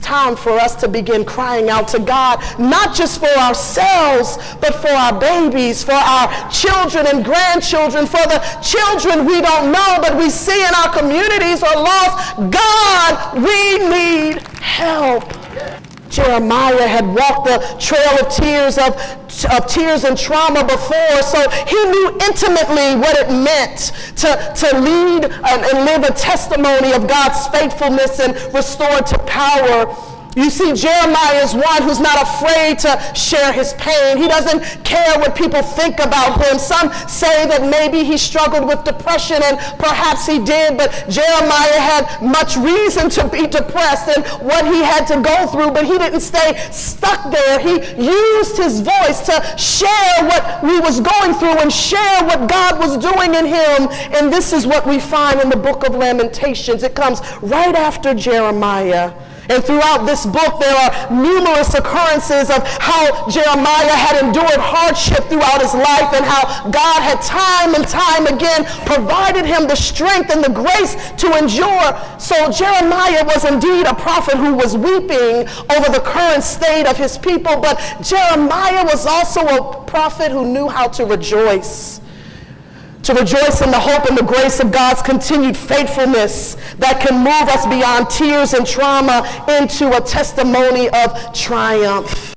time for us to begin crying out to God, not just for ourselves, but for our babies, for our children and grandchildren, for the children we don't know but we see in our communities are lost. God, we need help. Jeremiah had walked the trail of tears and trauma before, so he knew intimately what it meant to lead and live a testimony of God's faithfulness and restorative power. You see, Jeremiah is one who's not afraid to share his pain. He doesn't care what people think about him. Some say that maybe he struggled with depression, and perhaps he did, but Jeremiah had much reason to be depressed and what he had to go through, but he didn't stay stuck there. He used his voice to share what he was going through and share what God was doing in him. And this is what we find in the book of Lamentations. It comes right after Jeremiah. And throughout this book, there are numerous occurrences of how Jeremiah had endured hardship throughout his life and how God had time and time again provided him the strength and the grace to endure. So Jeremiah was indeed a prophet who was weeping over the current state of his people, but Jeremiah was also a prophet who knew how to rejoice. To rejoice in the hope and the grace of God's continued faithfulness that can move us beyond tears and trauma into a testimony of triumph.